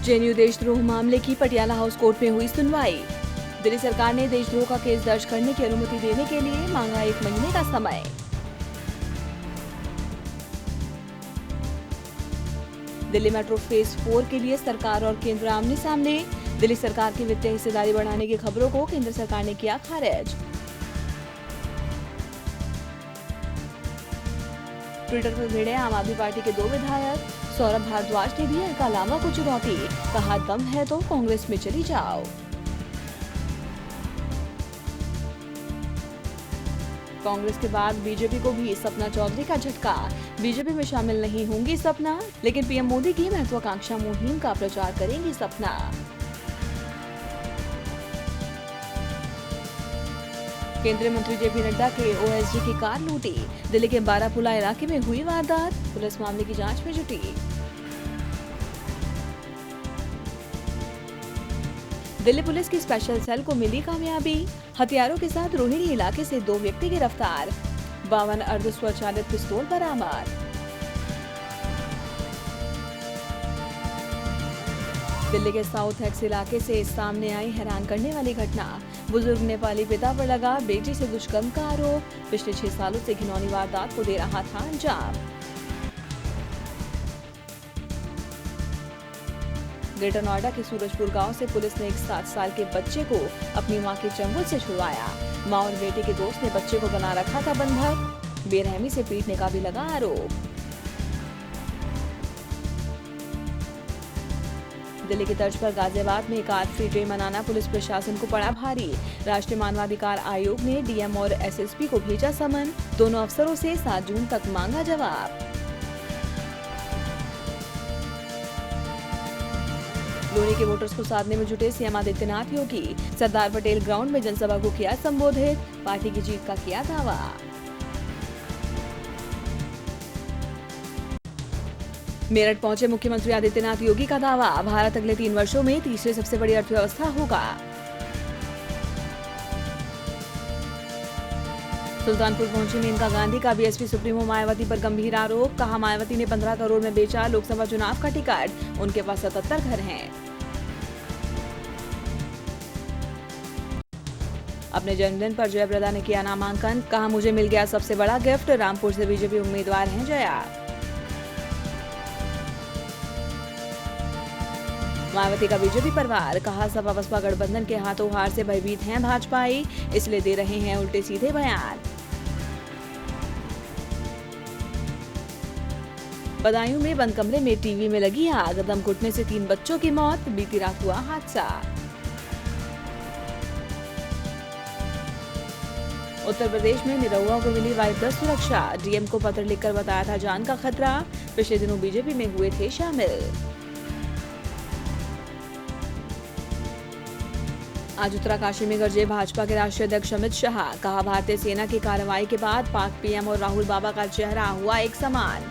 JNU देशद्रोह मामले की पटियाला हाउस कोर्ट में हुई सुनवाई। दिल्ली सरकार ने देशद्रोह का केस दर्ज करने की अनुमति देने के लिए मांगा 1 महीने का समय। दिल्ली मेट्रो फेज 4 के लिए सरकार और केंद्र आमने सामने। दिल्ली सरकार की वित्तीय हिस्सेदारी बढ़ाने की खबरों को केंद्र सरकार ने किया खारिज। ट्विटर पर भिड़े आम आदमी पार्टी के 2 विधायक। सौरभ भारद्वाज ने दी अलका लांबा को चुनौती, कहा दम है तो कांग्रेस में चली जाओ। कांग्रेस के बाद बीजेपी को भी सपना चौधरी का झटका। बीजेपी में शामिल नहीं होंगी सपना, लेकिन पीएम मोदी की महत्वाकांक्षा मुहिम का प्रचार करेंगी सपना। केंद्रीय मंत्री जेपी नड्डा के ओएसडी की कार लूटी। दिल्ली के बारापुला इलाके में हुई वारदात, पुलिस मामले की जांच में जुटी। दिल्ली पुलिस की स्पेशल सेल को मिली कामयाबी। हथियारों के साथ रोहिणी इलाके से 2 व्यक्ति गिरफ्तार। 52 अर्धस्वचालित पिस्तौल बरामद। दिल्ली के साउथ एक्स इलाके से सामने आई हैरान करने वाली घटना। बुजुर्ग नेपाली पिता पर लगा बेटी से दुष्कर्म का आरोप। पिछले 6 सालों से घिनौनी वारदात को दे रहा था अंजाम। ग्रेटर नोएडा के सूरजपुर गांव से पुलिस ने एक 7 साल के बच्चे को अपनी मां के चंगुल से छुड़वाया। मां और बेटे के दोस्त ने बच्चे को बना रखा था बंधक। बेरहमी से पीटने का भी लगा आरोप। दिल्ली की तर्ज पर गाजियाबाद में कार फ्री डे मनाना पुलिस प्रशासन को पड़ा भारी। राष्ट्रीय मानवाधिकार आयोग ने डीएम और एसएसपी को भेजा समन। दोनों अफसरों से 7 जून तक मांगा जवाब। लोनी के वोटर्स को साधने में जुटे सीएम आदित्यनाथ योगी। सरदार पटेल ग्राउंड में जनसभा को किया संबोधित। पार्टी की जीत का किया दावा। मेरठ पहुंचे मुख्यमंत्री आदित्यनाथ योगी का दावा, भारत अगले 3 वर्षों में तीसरे सबसे बड़ी अर्थव्यवस्था होगा। सुल्तानपुर पहुंची मेनका गांधी का बीएसपी सुप्रीमो मायावती पर गंभीर आरोप। कहा मायावती ने 15 करोड़ में बेचा लोकसभा चुनाव का टिकट, उनके पास 77 घर हैं। अपने जन्मदिन पर जयप्रदा ने किया नामांकन। कहा मुझे मिल गया सबसे बड़ा गिफ्ट। रामपुर से बीजेपी उम्मीदवार हैं जया। मायावती का बीजेपी परिवार। कहा सपा बसपा गठबंधन के हाथों हार से भयभीत हैं भाजपाई, इसलिए दे रहे हैं उल्टे सीधे बयान। बदायूं में बंद कमरे में टीवी में लगी आग, दम घुटने से 3 बच्चों की मौत। बीती रात हुआ हादसा। उत्तर प्रदेश में निरहुआ को मिली वायुगत सुरक्षा। डीएम को पत्र लिखकर बताया था जान का खतरा। पिछले दिनों बीजेपी में हुए थे शामिल। आज उत्तरकाशी में गरजे भाजपा के राष्ट्रीय अध्यक्ष अमित शाह। कहा भारतीय सेना की कार्रवाई के बाद पाक पीएम और राहुल बाबा का चेहरा हुआ एक समान।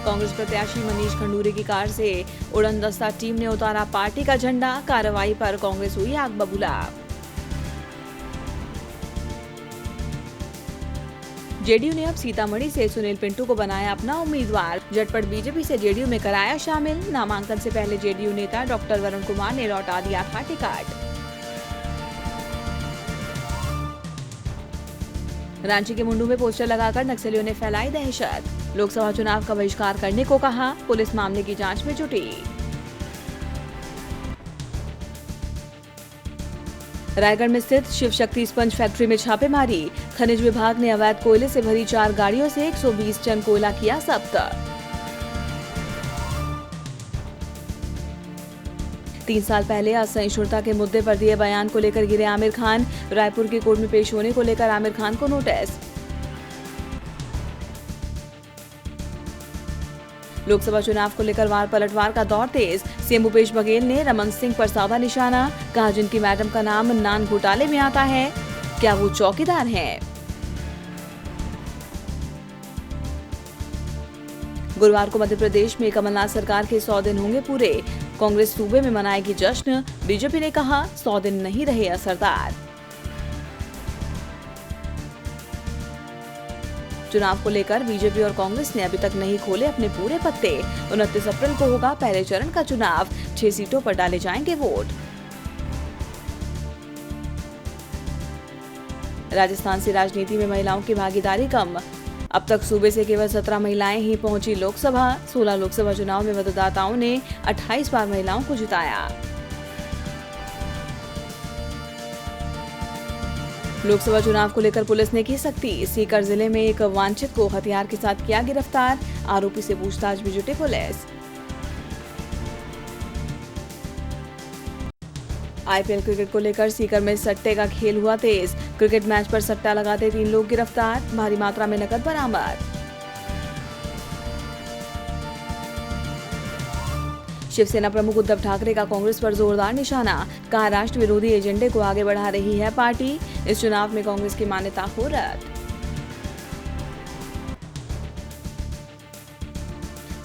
कांग्रेस प्रत्याशी मनीष खंडूरी की कार से उड़नदस्ता टीम ने उतारा पार्टी का झंडा। कार्रवाई पर कांग्रेस हुई आग बबूला। जेडीयू ने अब सीतामढ़ी से सुनील पिंटू को बनाया अपना उम्मीदवार। झटपट बीजेपी से जेडीयू में कराया शामिल। नामांकन से पहले जेडीयू नेता डॉक्टर वरुण कुमार ने लौटा दिया था टिकट। रांची के मुंडू में पोस्टर लगाकर नक्सलियों ने फैलाई दहशत। लोकसभा चुनाव का बहिष्कार करने को कहा। पुलिस मामले की जांच में जुटी। रायगढ़ में स्थित शिव शक्ति स्पंज फैक्ट्री में छापेमारी। खनिज विभाग ने अवैध कोयले से भरी 4 गाड़ियों से 120 टन कोयला किया जब्त। 3 साल पहले असहिष्णुता के मुद्दे पर दिए बयान को लेकर गिरे आमिर खान। रायपुर की कोर्ट में पेश होने को लेकर आमिर खान को नोटिस। लोकसभा चुनाव को लेकर वार पलटवार का दौर तेज। सीएम भूपेश बघेल ने रमन सिंह पर साधा निशाना। कहा जिनकी मैडम का नाम नान घोटाले में आता है, क्या वो चौकीदार हैं? गुरुवार को मध्य प्रदेश में कमलनाथ सरकार के 100 दिन होंगे पूरे। कांग्रेस सूबे में मनाएगी जश्न। बीजेपी ने कहा 100 दिन नहीं रहे असरदार। चुनाव को लेकर बीजेपी और कांग्रेस ने अभी तक नहीं खोले अपने पूरे पत्ते। 29 अप्रैल को होगा पहले चरण का चुनाव। 6 सीटों पर डाले जाएंगे वोट। राजस्थान से राजनीति में महिलाओं की भागीदारी कम। अब तक सूबे से केवल 17 महिलाएं ही पहुंची लोकसभा। 16 लोकसभा चुनाव में मतदाताओं ने 28 बार महिलाओं को जिताया। लोकसभा चुनाव को लेकर पुलिस ने की सख्ती। सीकर जिले में एक वांछित को हथियार के साथ किया गिरफ्तार। आरोपी से पूछताछ में जुटी पुलिस। आईपीएल क्रिकेट को लेकर सीकर में सट्टे का खेल हुआ तेज। क्रिकेट मैच पर सट्टा लगाते 3 लोग गिरफ्तार। भारी मात्रा में नकद बरामद। शिवसेना प्रमुख उद्धव ठाकरे का कांग्रेस पर जोरदार निशाना। कहा, राष्ट्र विरोधी एजेंडे को आगे बढ़ा रही है पार्टी। इस चुनाव में कांग्रेस की मान्यता हो रद्द।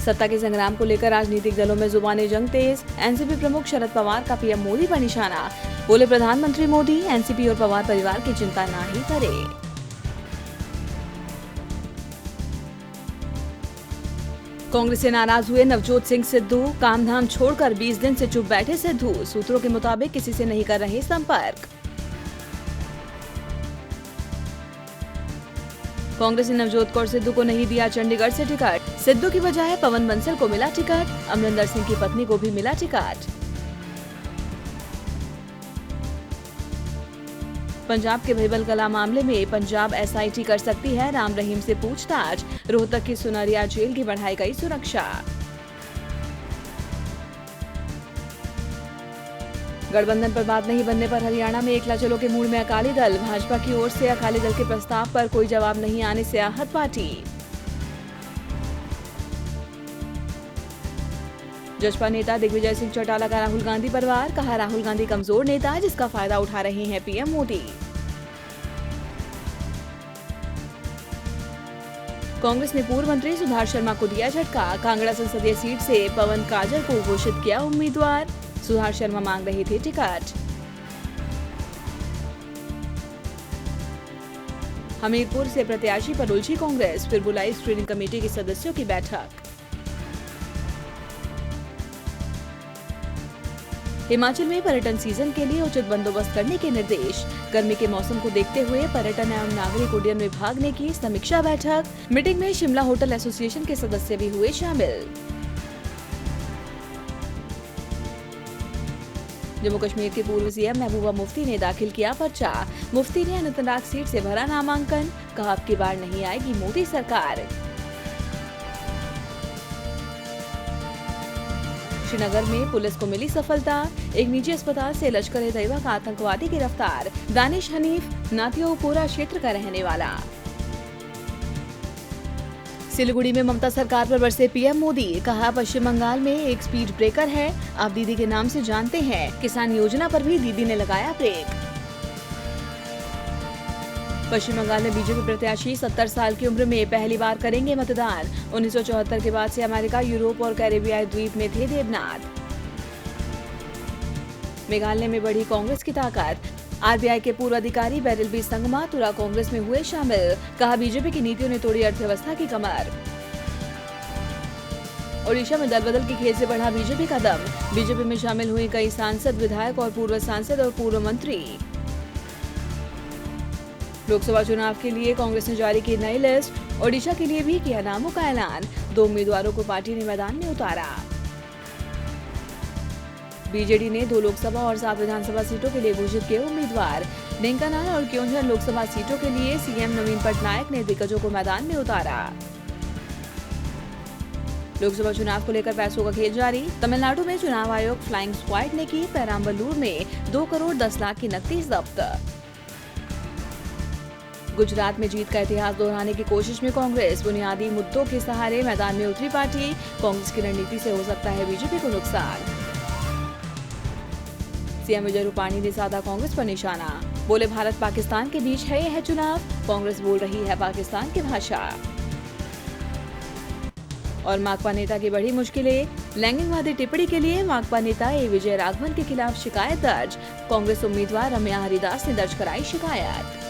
सत्ता के संग्राम को लेकर राजनीतिक दलों में जुबानी जंग तेज। एनसीपी प्रमुख शरद पवार का पीएम मोदी पर निशाना। बोले, प्रधानमंत्री मोदी एनसीपी और पवार परिवार की चिंता ना ही करे। कांग्रेस से नाराज हुए नवजोत सिंह सिद्धू। कामधाम छोड़कर 20 दिन से चुप बैठे सिद्धू। सूत्रों के मुताबिक किसी से नहीं कर रहे संपर्क। कांग्रेस ने नवजोत कौर सिद्धू को नहीं दिया चंडीगढ़ से टिकट। सिद्धू की बजाय पवन बंसल को मिला टिकट। अमरिंदर सिंह की पत्नी को भी मिला टिकट। पंजाब के भेबल कला मामले में पंजाब एसआईटी कर सकती है राम रहीम से पूछताछ। रोहतक की सुनरिया जेल की बढ़ाई गई सुरक्षा। गठबंधन पर बात नहीं बनने पर हरियाणा में एकला चलो के मूड में अकाली दल। भाजपा की ओर से अकाली दल के प्रस्ताव पर कोई जवाब नहीं आने से आहत पार्टी। जसपा नेता दिग्विजय सिंह चौटाला का राहुल गांधी पर वार। कहा, राहुल गांधी कमजोर नेता जिसका फायदा उठा रहे हैं पीएम मोदी। कांग्रेस ने पूर्व मंत्री सुधार शर्मा को दिया झटका। कांगड़ा संसदीय सीट से पवन काजल को घोषित किया उम्मीदवार। सुधार शर्मा मांग रहे थे टिकट। हमीरपुर से प्रत्याशी पर उलझी कांग्रेस। फिर बुलाई स्क्रीनिंग कमेटी के सदस्यों की बैठक। हिमाचल में पर्यटन सीजन के लिए उचित बंदोबस्त करने के निर्देश। गर्मी के मौसम को देखते हुए पर्यटन एवं नागरिक उड्डयन विभाग ने की समीक्षा बैठक। मीटिंग में शिमला होटल एसोसिएशन के सदस्य भी हुए शामिल। जम्मू कश्मीर के पूर्व सीएम महबूबा मुफ्ती ने दाखिल किया पर्चा। मुफ्ती ने अनंतनाग सीट से भरा नामांकन। कहा, अब की बार नहीं आएगी मोदी सरकार। श्रीनगर में पुलिस को मिली सफलता। एक निजी अस्पताल से लश्कर-ए-तैयबा का आतंकवादी गिरफ्तार। दानिश हनीफ नातियोपोरा क्षेत्र का रहने वाला। सिलीगुड़ी में ममता सरकार पर बरसे पीएम मोदी। कहा, पश्चिम बंगाल में एक स्पीड ब्रेकर है, आप दीदी के नाम से जानते हैं। किसान योजना पर भी दीदी ने लगाया ब्रेक। पश्चिम बंगाल में बीजेपी प्रत्याशी 70 साल की उम्र में पहली बार करेंगे मतदान। 1974 के बाद से अमेरिका, यूरोप और कैरेबियाई द्वीप में थे देवनाथ। मेघालय में बढ़ी कांग्रेस की ताकत। आरबीआई के पूर्व अधिकारी बैरिल बी संगमा तुरा कांग्रेस में हुए शामिल। कहा, बीजेपी की नीतियों ने तोड़ी अर्थव्यवस्था की कमर। ओडिशा में दल बदल के खेल से बढ़ा बीजेपी का दम। बीजेपी में शामिल हुई कई सांसद, विधायक और पूर्व सांसद और पूर्व मंत्री। लोकसभा चुनाव के लिए कांग्रेस ने जारी की नई लिस्ट। ओडिशा के लिए भी किया नामों का ऐलान। 2 उम्मीदवारों को पार्टी ने मैदान में उतारा। बीजेडी ने 2 लोकसभा और 7 विधानसभा सीटों के लिए घोषित किए उम्मीदवार। ढेंकानाल और क्योंझर लोकसभा सीटों के लिए सीएम नवीन पटनायक ने दिग्गजों को मैदान में उतारा। लोकसभा चुनाव को लेकर पैसों का खेल जारी। तमिलनाडु में चुनाव आयोग फ्लाइंग स्क्वाड ने की पेराम्बलूर में 2 करोड़ 10 लाख की नकदी जब्त। गुजरात में जीत का इतिहास दोहराने की कोशिश में कांग्रेस। बुनियादी मुद्दों के सहारे मैदान में उतरी पार्टी। कांग्रेस की रणनीति से हो सकता है बीजेपी को नुकसान। सीएम विजय रूपाणी ने साधा कांग्रेस पर निशाना। बोले, भारत पाकिस्तान के बीच है यह चुनाव। कांग्रेस बोल रही है पाकिस्तान की भाषा। और माकपा नेता की बढ़ी मुश्किलें। लैंगिकवादी टिप्पणी के लिए माकपा नेता ए विजय राघवन के खिलाफ शिकायत दर्ज। कांग्रेस उम्मीदवार रम्या हरिदास ने दर्ज कराई शिकायत।